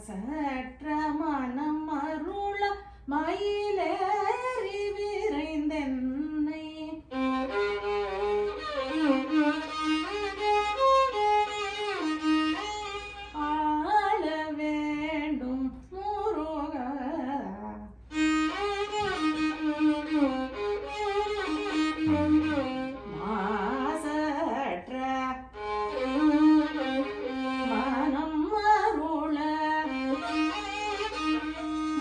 சற்ற மனம் அருள மயிலேறி விரைந்தென்னை ஆள வேண்டும் முருகா. மாசற்ற மனம் அருள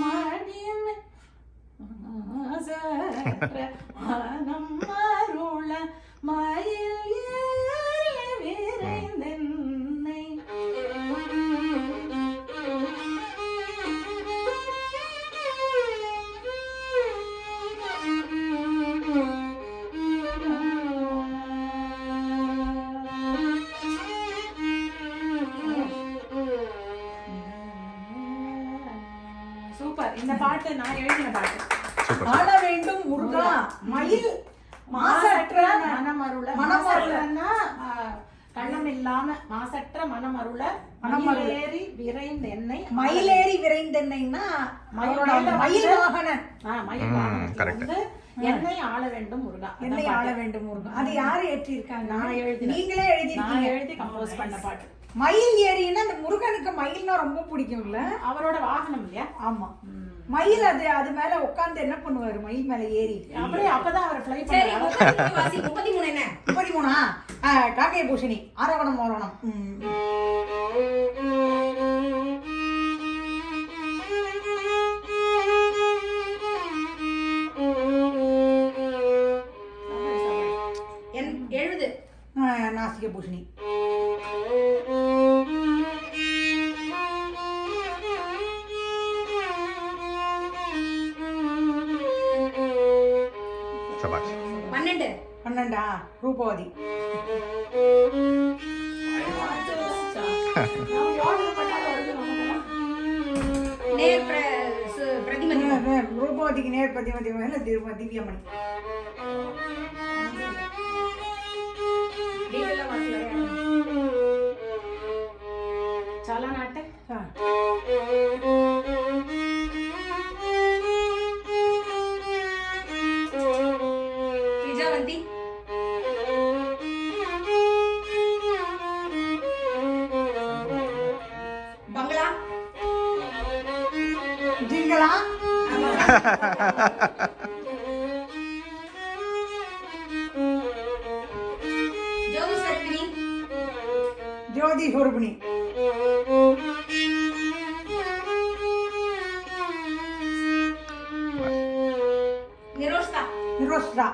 மணிமே மாசற்ற மனம் அருள மயில் ஏறி விரைந்தென்னை சூப்பர். இந்த பாட்டு நான் எழுதின பாட்டு. ஆள வேண்டும் முருகா மயில் மாசற்ற மனமருள. மனமருளன்னா கள்ளம் இல்லாம மாசற்ற மனமருள மயிலேறி விரைந்தென்னை. மயிலேறி விரைந்தென்னைன்னா மயில் வாகனன். மயில் வந்து என்னை ஆள வேண்டும் முருகா. என்னை ஆள வேண்டும் முருகா. அது யாரு ஏற்றிருக்காங்க? நான் எழுதி. நீங்களே எழுதிருக்கீங்க. எழுதி கம்போஸ் பண்ண பாட்டு. மயில் ஏறின்னா அந்த முருகனுக்கு மயில்னா ரொம்ப பிடிக்கும்ல, அவரோட வாகனம் இல்லையா? ஆமா. மயில் அது மேல உட்கார்ந்து என்ன பண்ணுவாரு? மயில் மேல ஏறி அப்படியே அப்பதான் அவர் ஃப்ளை பண்ணுவாரு. 33 என்ன? 33 காக்கை பூஷணி ஆரோகணம் ஓரோணம். எழுது. நாசிக பூஷணி. சபாஷ். 12 ரூபவதி. ரூபவதிக்கு நேர் பிரதிமதி திவ்யமணி. சலநாட்டு. விஜயவந்தி. பங்களா. ஜிங்களா. ஜோதி சர்பினி. ஜோதி சொருபினி. நிரோஷ்தா. நிரோஷ்தா.